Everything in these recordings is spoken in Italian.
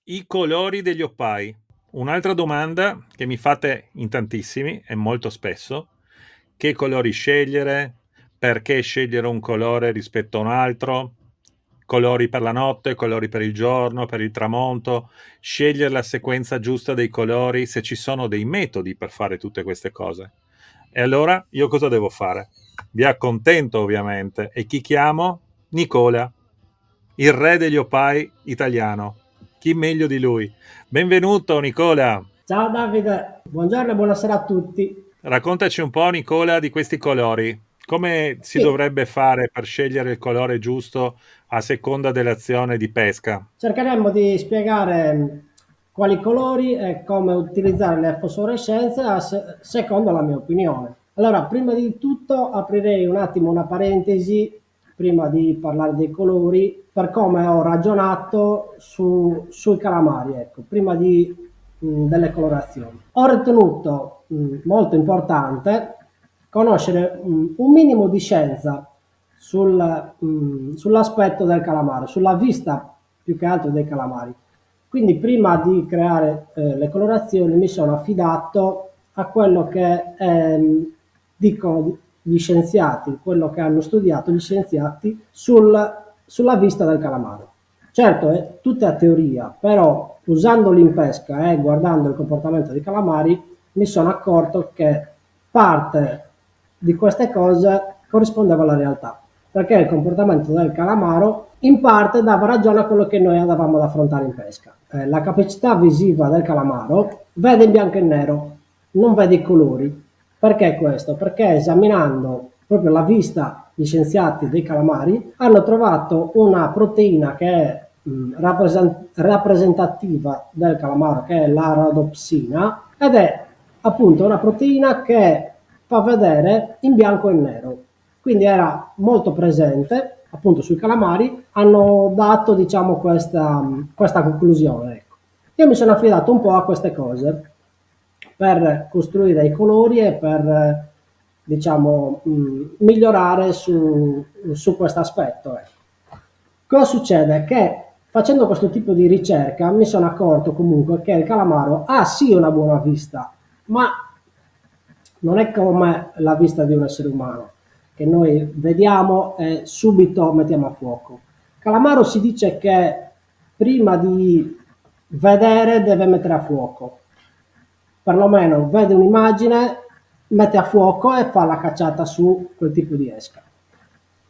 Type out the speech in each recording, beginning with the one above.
I colori degli oppai. Un'altra domanda che mi fate in tantissimi e molto spesso: che colori scegliere? Perché scegliere un colore rispetto a un altro? Colori per la notte, colori per il giorno, per il tramonto, scegliere la sequenza giusta dei colori, se ci sono dei metodi per fare tutte queste cose. E allora io cosa devo fare? Vi accontento ovviamente. E chi chiamo? Nicola, il re degli opai italiano. Chi meglio di lui? Benvenuto Nicola. Ciao Davide, buongiorno e buonasera a tutti. Raccontaci un po', Nicola, di questi colori. Come si Sì, dovrebbe fare per scegliere il colore giusto a seconda dell'azione di pesca? cercheremo di spiegare quali colori e come utilizzare le fosforescenze secondo la mia opinione. Allora, prima di tutto aprirei un attimo una parentesi prima di parlare dei colori per come ho ragionato sui calamari, ecco, prima delle colorazioni. Ho ritenuto molto importante conoscere un minimo di scienza sull'aspetto del calamaro, sulla vista più che altro dei calamari. Quindi prima di creare le colorazioni mi sono affidato a quello che dicono gli scienziati, quello che hanno studiato gli scienziati sulla vista del calamaro. Certo, è tutta teoria, però usandoli in pesca e guardando il comportamento dei calamari mi sono accorto che parte di queste cose corrispondeva alla realtà, perché il comportamento del calamaro in parte dava ragione a quello che noi andavamo ad affrontare in pesca. La capacità visiva del calamaro vede in bianco e nero, non vede i colori. Perché questo? Perché esaminando proprio la vista gli scienziati dei calamari hanno trovato una proteina che è rappresentativa del calamaro, che è la rhodopsina, ed è appunto una proteina che fa vedere in bianco e nero. Quindi era molto presente appunto sui calamari, hanno dato diciamo questa conclusione. Ecco. Io mi sono affidato un po' a queste cose per costruire i colori e per diciamo migliorare su questo aspetto. Ecco. Cosa succede? Che facendo questo tipo di ricerca mi sono accorto comunque che il calamaro ha sì una buona vista, ma non è come la vista di un essere umano, che noi vediamo e subito mettiamo a fuoco. Calamaro si dice che prima di vedere deve mettere a fuoco, perlomeno vede un'immagine, mette a fuoco e fa la cacciata su quel tipo di esca.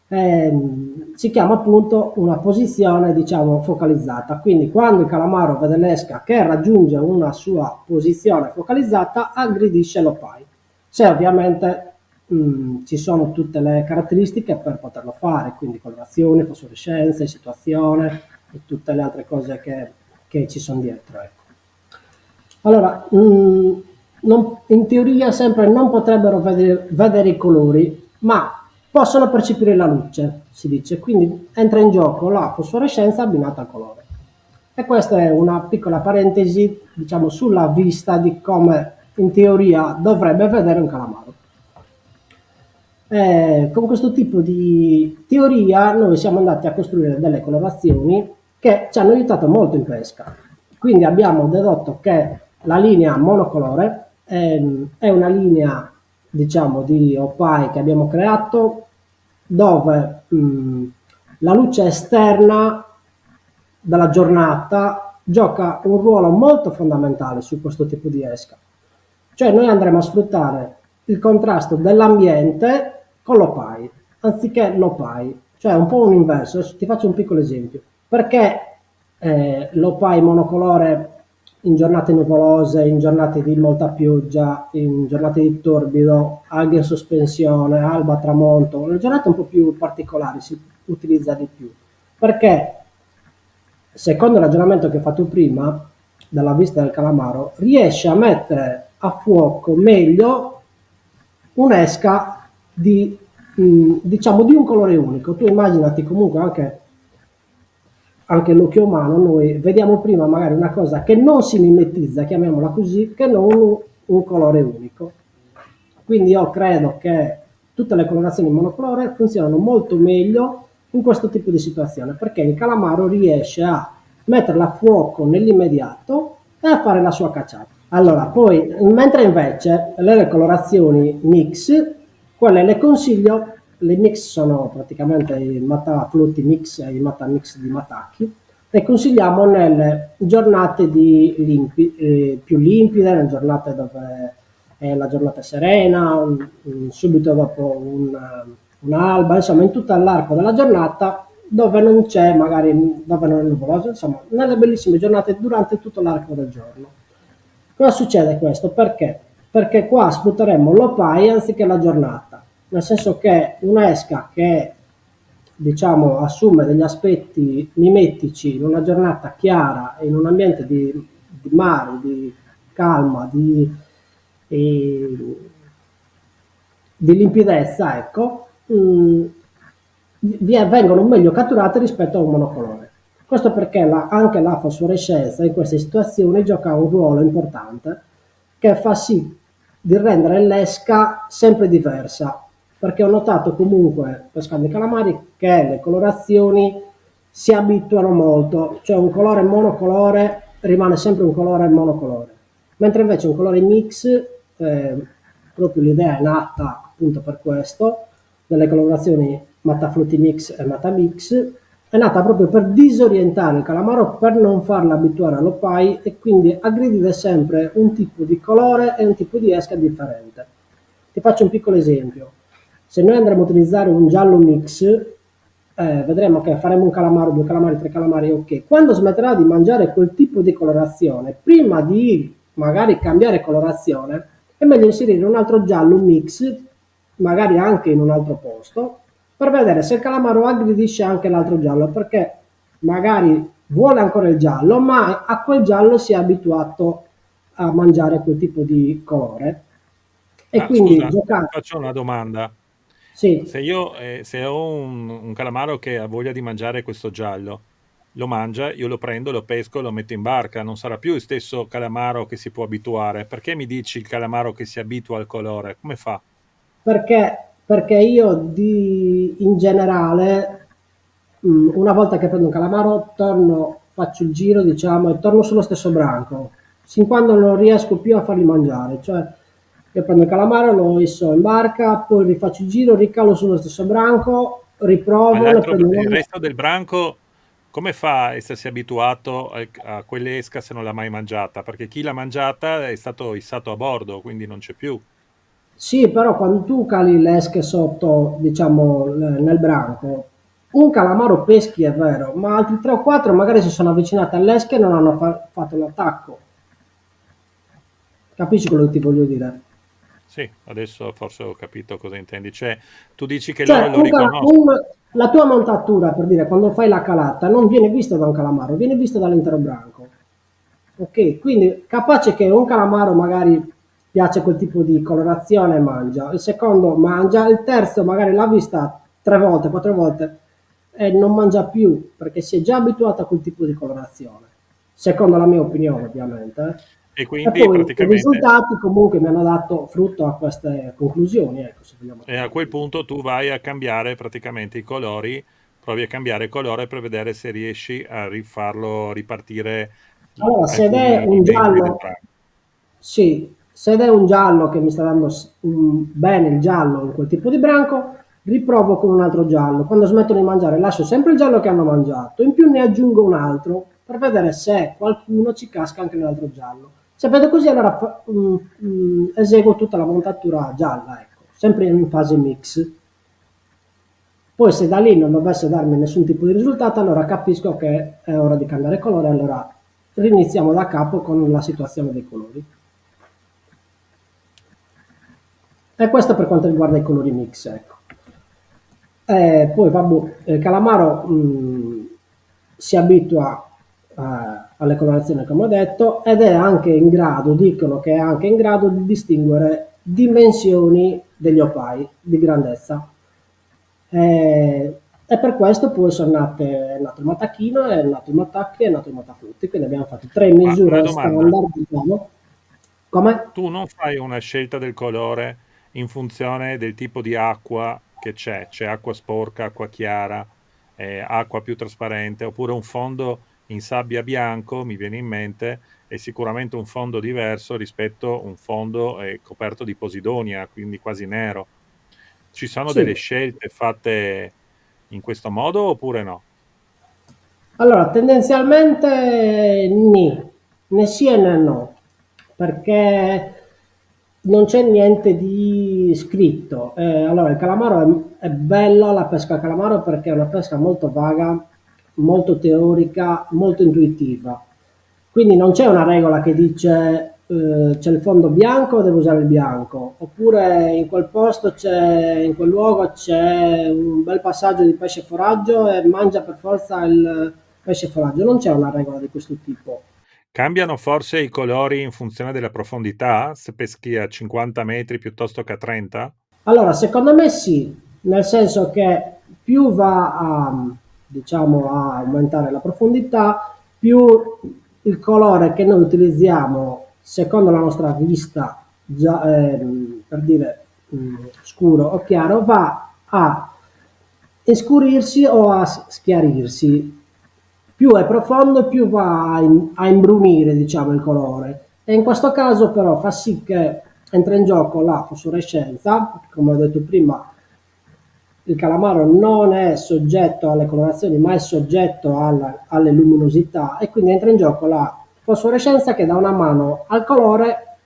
Si chiama appunto una posizione diciamo focalizzata, quindi quando il calamaro vede l'esca che raggiunge una sua posizione focalizzata aggredisce l'opai, se ovviamente ci sono tutte le caratteristiche per poterlo fare, quindi colorazione, fosforescenza, situazione e tutte le altre cose che ci sono dietro, ecco. Allora, in teoria sempre non potrebbero vedere i colori, ma possono percepire la luce, si dice, quindi entra in gioco la fosforescenza abbinata al colore. E questa è una piccola parentesi, diciamo, sulla vista di come in teoria dovrebbe vedere un calamaro. Con questo tipo di teoria noi siamo andati a costruire delle colorazioni che ci hanno aiutato molto in pesca. Quindi abbiamo dedotto che la linea monocolore è una linea diciamo di opai che abbiamo creato dove la luce esterna della giornata gioca un ruolo molto fondamentale su questo tipo di esca. Cioè noi andremo a sfruttare il contrasto dell'ambiente con l'OPAI, anziché l'OPAI, cioè un po' un inverso. Adesso ti faccio un piccolo esempio. Perché l'OPAI monocolore in giornate nuvolose, in giornate di molta pioggia, in giornate di torbido, alghe in sospensione, alba, tramonto, le giornate un po' più particolari si utilizza di più. Perché secondo il ragionamento che hai fatto prima, dalla vista del calamaro, riesce a mettere a fuoco meglio un'esca diciamo, di un colore unico. Tu immaginati comunque anche l'occhio umano, noi vediamo prima magari una cosa che non si mimetizza, chiamiamola così, che non un colore unico. Quindi io credo che tutte le colorazioni monocolore funzionano molto meglio in questo tipo di situazione, perché il calamaro riesce a metterla a fuoco nell'immediato e a fare la sua cacciata. Allora, poi, mentre invece le colorazioni mix, quelle le consiglio, le mix sono praticamente i Mata Flutti Mix e i Mata Mix di Matacchi, le consigliamo nelle giornate più limpide, nelle giornate dove la giornata è serena, subito dopo un'alba, insomma in tutto l'arco della giornata dove non c'è magari, dove non è nuvoloso, insomma nelle bellissime giornate durante tutto l'arco del giorno. Cosa succede questo? Perché? Perché qua sfrutteremo l'OPAI anziché la giornata, nel senso che un'esca che diciamo assume degli aspetti mimetici in una giornata chiara e in un ambiente di mare, di calma, e- di limpidezza, ecco, vengono meglio catturate rispetto a un monocolore. Questo perché anche la fosforescenza in queste situazioni gioca un ruolo importante che fa sì di rendere l'esca sempre diversa, perché ho notato comunque pescando i calamari che le colorazioni si abituano molto, cioè un colore monocolore rimane sempre un colore monocolore, mentre invece un colore mix, proprio l'idea è nata appunto per questo, delle colorazioni Matta Frutti Mix e Matta Mix, è nata proprio per disorientare il calamaro, per non farlo abituare all'opai e quindi aggredire sempre un tipo di colore e un tipo di esca differente. Ti faccio un piccolo esempio. Se noi andremo a utilizzare un giallo mix, vedremo che faremo un calamaro, due calamari, tre calamari, ok. Quando smetterà di mangiare quel tipo di colorazione, prima di magari cambiare colorazione, è meglio inserire un altro giallo mix, magari anche in un altro posto, per vedere se il calamaro aggredisce anche l'altro giallo, perché magari vuole ancora il giallo, ma a quel giallo si è abituato a mangiare quel tipo di colore e Ma quindi scusa, ti giocare. faccio una domanda. Sì, Se ho un calamaro che ha voglia di mangiare questo giallo, lo mangia, io lo prendo, lo pesco e lo metto in barca, non sarà più il stesso calamaro che si può abituare. Perché mi dici il calamaro che si abitua al colore? Come fa? perché io in generale, una volta che prendo un calamaro, faccio il giro, diciamo, e torno sullo stesso branco, sin quando non riesco più a farli mangiare. Cioè, io prendo il calamaro, lo isso in barca, poi rifaccio il giro, ricalo sullo stesso branco, Ma riprovo, ne prendo un il altro. resto del branco come fa a essersi abituato a quell'esca se non l'ha mai mangiata? Perché chi l'ha mangiata è stato issato a bordo, quindi non c'è più. Sì, però quando tu cali le esche sotto, diciamo, nel branco, un calamaro peschi è vero, ma altri 3 o 4 magari si sono avvicinati all'esca e non hanno fatto l'attacco. Capisci quello che ti voglio dire? Sì, adesso forse ho capito cosa intendi. Cioè, tu dici che loro Cioè, lo riconoscono. la tua montatura, per dire, quando fai la calata, non viene vista da un calamaro, viene vista dall'intero branco. Ok, quindi capace che un calamaro magari piace quel tipo di colorazione e mangia, il secondo mangia, il terzo magari l'ha vista 3 volte, 4 volte e non mangia più perché si è già abituato a quel tipo di colorazione, secondo la mia opinione ovviamente. E E quindi poi i praticamente risultati comunque mi hanno dato frutto a queste conclusioni, ecco, se vogliamo a chiamarle quel così. punto tu vai a cambiare praticamente i colori, provi a cambiare colore per vedere se riesci a rifarlo ripartire Allora, se ed è alcuni un membri del giallo, branco. sì, se ed è un giallo che mi sta dando bene il giallo in quel tipo di branco, riprovo con un altro giallo. Quando smettono di mangiare, lascio sempre il giallo che hanno mangiato, in più ne aggiungo un altro per vedere se qualcuno ci casca anche nell'altro giallo. Se vedo così, allora eseguo tutta la montatura gialla, ecco, sempre in fase mix. Poi se da lì non dovesse darmi nessun tipo di risultato, allora capisco che è ora di cambiare colore, allora riniziamo da capo con la situazione dei colori. E questo per quanto riguarda i colori mix, ecco. Poi vabbè, il calamaro si abitua alle colorazioni come ho detto ed è anche in grado, dicono che è anche in grado di distinguere dimensioni degli opai di grandezza. E per questo poi è nato il Matachino, è nato il Matacchi e è nato il Matafrutti, quindi abbiamo fatto 3 Ma una misure domanda, standard, diciamo. Come? tu non fai una scelta del colore in funzione del tipo di acqua che c'è acqua sporca, acqua chiara, acqua più trasparente, oppure un fondo in sabbia bianco, mi viene in mente, è sicuramente un fondo diverso rispetto a un fondo coperto di posidonia, quindi quasi nero. Ci sono delle Sì, scelte fatte in questo modo oppure no? allora tendenzialmente né sì e né no, perché non c'è niente di scritto. Allora il calamaro è bello, la pesca al calamaro, perché è una pesca molto vaga, molto teorica, molto intuitiva. Quindi non c'è una regola che dice c'è il fondo bianco, devo usare il bianco, oppure in quel posto c'è, in quel luogo c'è un bel passaggio di pesce foraggio e mangia per forza il pesce foraggio. Non c'è una regola di questo tipo. Cambiano forse i colori in funzione della profondità, se peschi a 50 metri piuttosto che a 30? Allora, secondo me sì, nel senso che più va a, diciamo, a aumentare la profondità, più il colore che noi utilizziamo secondo la nostra vista, già, per dire scuro o chiaro, va a escurirsi o a schiarirsi. Più è profondo, più va a imbrunire, diciamo, il colore. E in questo caso però fa sì che entra in gioco la fosforescenza, come ho detto prima, il calamaro non è soggetto alle colorazioni, ma è soggetto alle luminosità, e quindi entra in gioco la fosforescenza che dà una mano al colore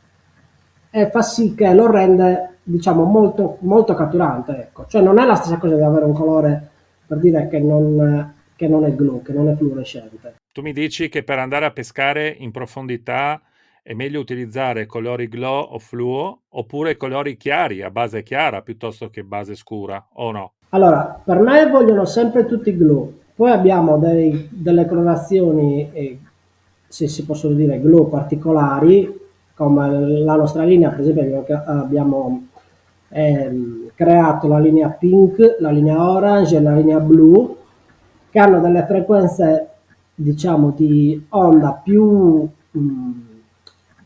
e fa sì che lo rende, diciamo, molto, molto catturante. Ecco. Cioè non è la stessa cosa di avere un colore, per dire, che non è glow, che non è fluorescente. Tu mi dici che per andare a pescare in profondità è meglio utilizzare colori glow o fluo oppure colori chiari, a base chiara piuttosto che base scura, o no? Allora, per me vogliono sempre tutti glow. Poi abbiamo delle colorazioni, se si possono dire glow particolari, come la nostra linea, per esempio abbiamo creato la linea pink, la linea orange e la linea blu, che hanno delle frequenze, diciamo, di onda più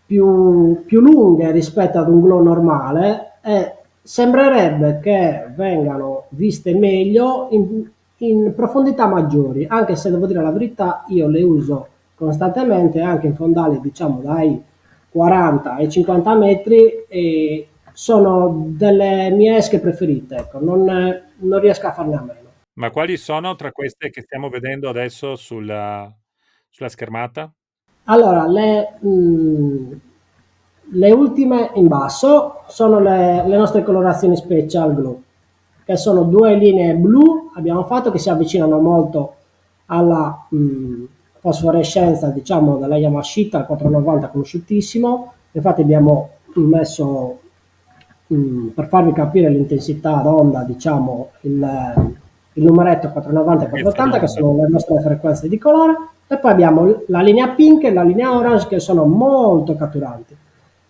lunghe rispetto ad un glow normale, e sembrerebbe che vengano viste meglio in profondità maggiori, anche se devo dire la verità, io le uso costantemente anche in fondali, diciamo, dai 40 ai 50 metri, e sono delle mie esche preferite, ecco, non riesco a farne a meno. Ma quali sono tra queste che stiamo vedendo adesso sulla schermata? Allora, le ultime in basso sono le nostre colorazioni special glow, che sono due linee blu, abbiamo fatto, che si avvicinano molto alla fosforescenza, diciamo, della Yamashita, il 490 conosciutissimo. Infatti abbiamo messo, per farvi capire l'intensità d'onda, diciamo, il numeretto 490 e Lunghezza 480, che d'onda. sono le nostre frequenze di colore, e poi abbiamo la linea pink e la linea orange, che sono molto catturanti.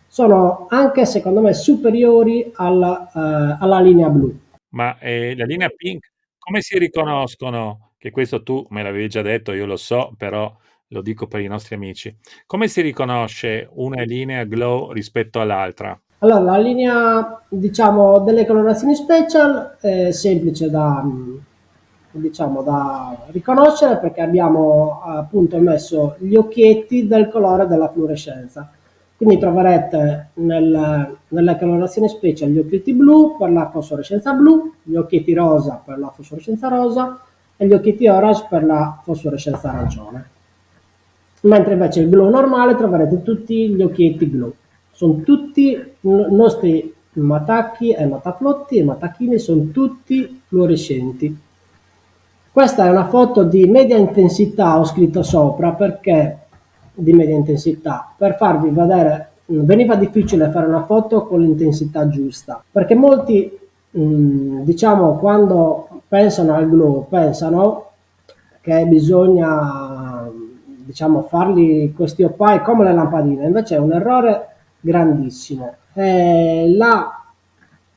Sono anche, secondo me, superiori alla linea blu. Ma la linea pink, come si riconoscono? Che questo tu me l'avevi già detto, io lo so, però lo dico per i nostri amici. Come si riconosce una linea glow rispetto all'altra? Allora, la linea, diciamo, delle colorazioni special è semplice diciamo, da riconoscere, perché abbiamo appunto messo gli occhietti del colore della fluorescenza. Quindi troverete nelle colorazioni special gli occhietti blu per la fosforescenza blu, gli occhietti rosa per la fosforescenza rosa e gli occhietti orange per la fosforescenza arancione. Mentre invece il glow normale troverete tutti gli occhietti glow. Sono tutti nostri matacchi e mataflotti e matacchini, sono tutti fluorescenti. Questa è una foto di media intensità, ho scritto sopra, perché di media intensità, per farvi vedere, veniva difficile fare una foto con l'intensità giusta, perché molti, diciamo, quando pensano al glow, pensano che bisogna, diciamo, farli questi opai come le lampadine, invece è un errore grandissimo. La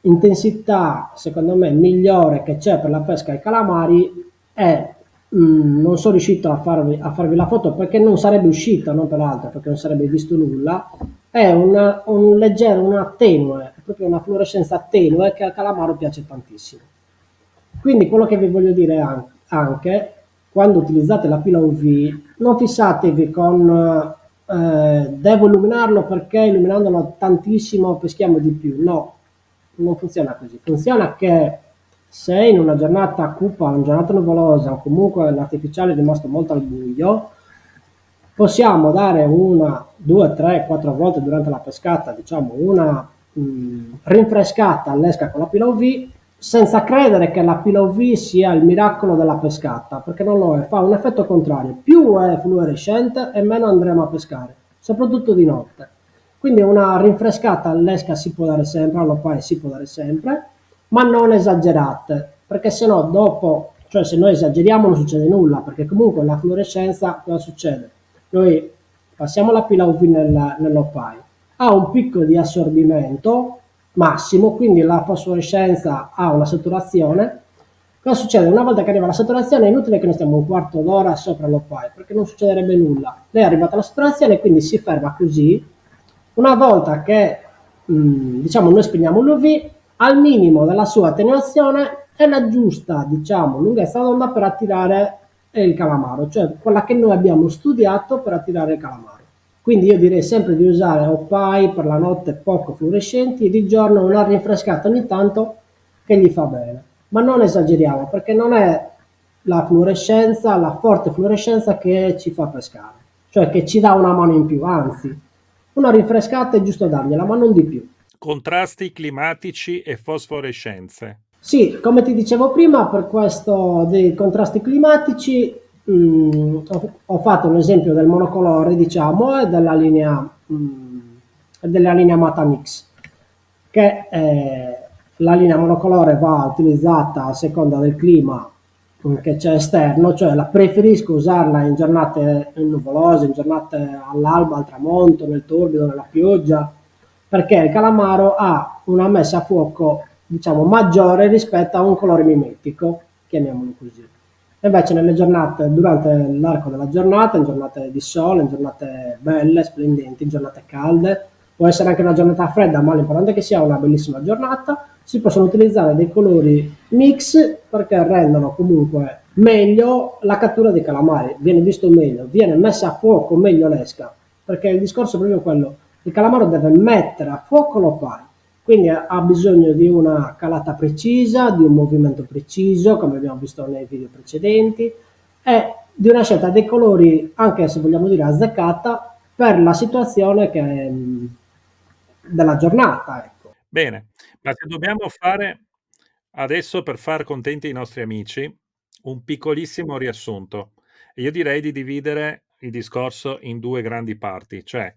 intensità, secondo me, migliore che c'è per la pesca ai calamari è, non sono riuscito a farvi la foto perché non sarebbe uscita, non per altro, perché non sarebbe visto nulla, è un leggero, una tenue, è proprio una fluorescenza tenue che al calamaro piace tantissimo. Quindi quello che vi voglio dire anche, quando utilizzate la pila UV, non fissatevi con devo illuminarlo perché illuminandolo tantissimo peschiamo di più. No, non funziona così. Funziona che se in una giornata cupa, una giornata nuvolosa o comunque l'artificiale è rimasto molto al buio, possiamo dare una, due, tre, quattro volte durante la pescata, diciamo una rinfrescata all'esca con la pila UV, senza credere che la pila UV sia il miracolo della pescata, perché non lo è, fa un effetto contrario. Più è fluorescente e meno andremo a pescare, soprattutto di notte. Quindi una rinfrescata all'esca si può dare sempre, allo pie si può dare sempre, ma non esagerate, perché se no dopo, cioè se noi esageriamo non succede nulla, perché comunque la fluorescenza cosa succede? Noi passiamo la pila UV nell'opie, ha un picco di assorbimento massimo, quindi la fosforescenza ha una saturazione. Cosa succede? Una volta che arriva la saturazione è inutile che noi stiamo un quarto d'ora sopra l'opie, perché non succederebbe nulla. Lei è arrivata alla saturazione, quindi si ferma così. Una volta che diciamo noi spegniamo l'UV, al minimo della sua attenuazione è la giusta, diciamo, lunghezza d'onda per attirare il calamaro, cioè quella che noi abbiamo studiato per attirare il calamaro. Quindi io direi sempre di usare oppai per la notte poco fluorescenti e di giorno una rinfrescata ogni tanto che gli fa bene. Ma non esageriamo, perché non è la fluorescenza, la forte fluorescenza che ci fa pescare, cioè che ci dà una mano in più, anzi, una rinfrescata è giusto dargliela, ma non di più. Contrasti climatici e fosforescenze. Sì, come ti dicevo prima, per questo dei contrasti climatici, ho fatto un esempio del monocolore, diciamo, e della linea Mata Mix, che la linea monocolore va utilizzata a seconda del clima che c'è esterno, cioè la preferisco usarla in giornate nuvolose, in giornate all'alba, al tramonto, nel torbido, nella pioggia, perché il calamaro ha una messa a fuoco, diciamo, maggiore rispetto a un colore mimetico, chiamiamolo così. Invece nelle giornate, durante l'arco della giornata, in giornate di sole, in giornate belle, splendenti, in giornate calde, può essere anche una giornata fredda, ma l'importante è che sia una bellissima giornata, si possono utilizzare dei colori mix perché rendono comunque meglio la cattura dei calamari, viene visto meglio, viene messa a fuoco meglio l'esca, perché il discorso è proprio quello, il calamaro deve mettere a fuoco l'opai, quindi ha bisogno di una calata precisa, di un movimento preciso, come abbiamo visto nei video precedenti, e di una scelta dei colori, anche se vogliamo dire azzeccata, per la situazione della giornata. Ecco. Bene, ma se dobbiamo fare adesso, per far contenti i nostri amici, un piccolissimo riassunto, io direi di dividere il discorso in due grandi parti, cioè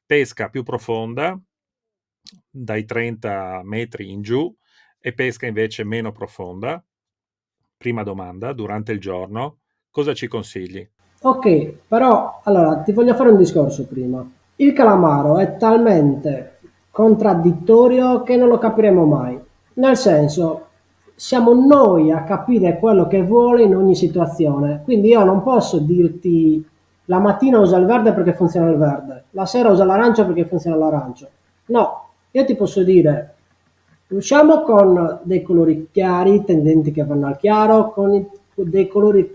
pesca più profonda, dai 30 metri in giù, e pesca invece meno profonda. Prima domanda, durante il giorno, cosa ci consigli? Ok, però allora ti voglio fare un discorso prima. Il calamaro è talmente contraddittorio che non lo capiremo mai. Nel senso, siamo noi a capire quello che vuole in ogni situazione. Quindi io non posso dirti la mattina usa il verde perché funziona il verde, la sera usa l'arancio perché funziona l'arancio. No, io ti posso dire, usciamo con dei colori chiari tendenti che vanno al chiaro, dei colori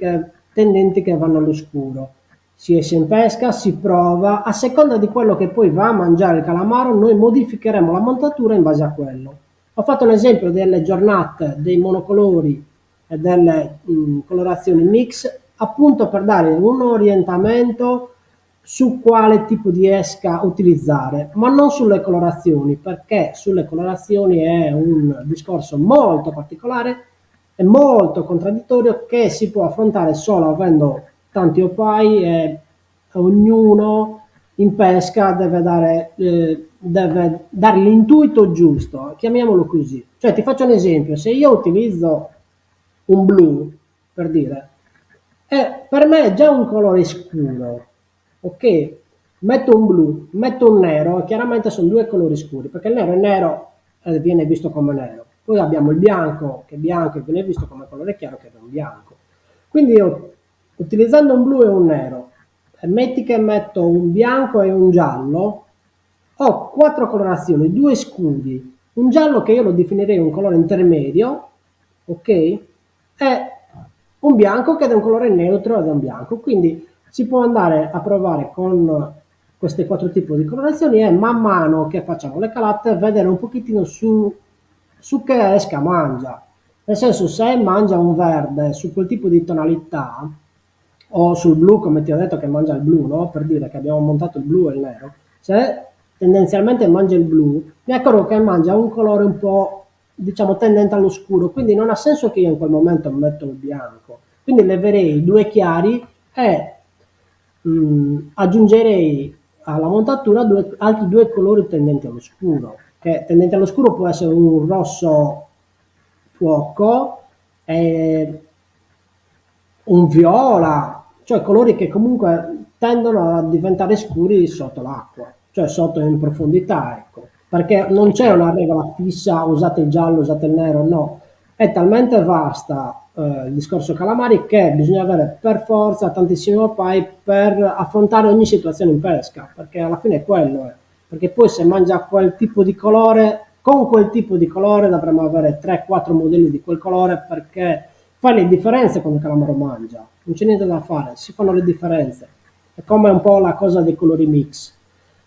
tendenti che vanno all'oscuro. Si esce in pesca, si prova, a seconda di quello che poi va a mangiare il calamaro, noi modificheremo la montatura in base a quello. Ho fatto un esempio delle giornate, dei monocolori e delle colorazioni mix, appunto per dare un orientamento su quale tipo di esca utilizzare, ma non sulle colorazioni, perché sulle colorazioni è un discorso molto particolare e molto contraddittorio che si può affrontare solo avendo tanti opai e ognuno in pesca deve dare l'intuito giusto, chiamiamolo così. Cioè ti faccio un esempio, se io utilizzo un blu, per dire, per me è già un colore scuro, ok? Metto un blu, metto un nero, chiaramente sono due colori scuri, perché il nero è nero viene visto come nero. Poi abbiamo il bianco, che è bianco e viene visto come colore chiaro, che è un bianco. Quindi io, utilizzando un blu e un nero, e metti che metto un bianco e un giallo, ho quattro colorazioni, due scuri, un giallo che io lo definirei un colore intermedio, ok? E un bianco che è un colore neutro ed è un bianco. Quindi si può andare a provare con questi quattro tipi di colorazioni e man mano che facciamo le calate vedere un pochettino su che esca mangia. Nel senso, se mangia un verde su quel tipo di tonalità, o sul blu, come ti ho detto che mangia il blu, no? Per dire che abbiamo montato il blu e il nero, se tendenzialmente mangia il blu, mi accorgo che mangia un colore un po', diciamo, tendente allo scuro, quindi non ha senso che io in quel momento metto il bianco. Quindi leverei due chiari e aggiungerei alla montatura altri due colori tendenti allo scuro, che tendente allo scuro può essere un rosso fuoco, e un viola, cioè colori che comunque tendono a diventare scuri sotto l'acqua, cioè sotto in profondità, ecco. Perché non c'è Ok. una regola fissa, usate il giallo, usate il nero, no. È talmente vasta il discorso calamari che bisogna avere per forza tantissimo pipe per affrontare ogni situazione in pesca, perché alla fine è quello è. Perché poi se mangia quel tipo di colore, con quel tipo di colore dovremmo avere 3-4 modelli di quel colore perché fai le differenze quando il calamaro mangia, non c'è niente da fare, si fanno le differenze. È come un po' la cosa dei colori mix.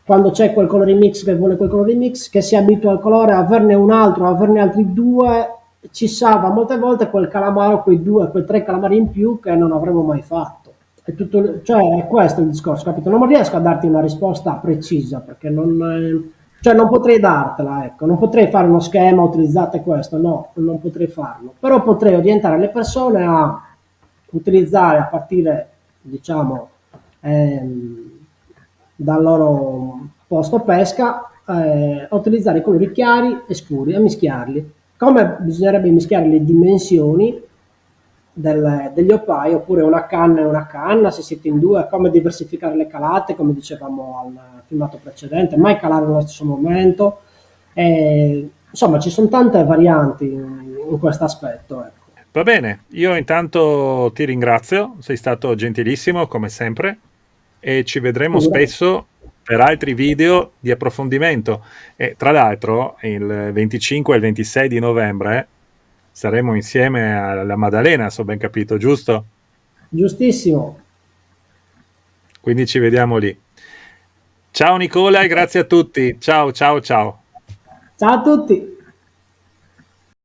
Quando c'è quel colore mix che vuole quel colore mix, che si abitua al colore, averne un altro, averne altri due, ci salva molte volte quel calamaro, quei due, quei tre calamari in più che non avremmo mai fatto. È tutto, cioè, è questo il discorso, capito? Non riesco a darti una risposta precisa perché cioè non potrei dartela, ecco, non potrei fare uno schema, utilizzate questo, no, non potrei farlo, però potrei orientare le persone a utilizzare a partire, diciamo, ehm, dal loro posto pesca, a utilizzare i colori chiari e scuri e mischiarli. Come bisognerebbe mischiare le dimensioni degli oppai, oppure una canna, se siete in due, come diversificare le calate, come dicevamo al filmato precedente, mai calare nello stesso momento. Insomma, ci sono tante varianti in questo aspetto. Ecco. Va bene, io intanto ti ringrazio, sei stato gentilissimo come sempre e ci vedremo Figurati. spesso per altri video di approfondimento. E tra l'altro il 25 e il 26 di novembre saremo insieme alla Maddalena, se ho ben capito, giusto? Giustissimo. Quindi ci vediamo lì. Ciao Nicola e grazie a tutti. Ciao, ciao, ciao. Ciao a tutti.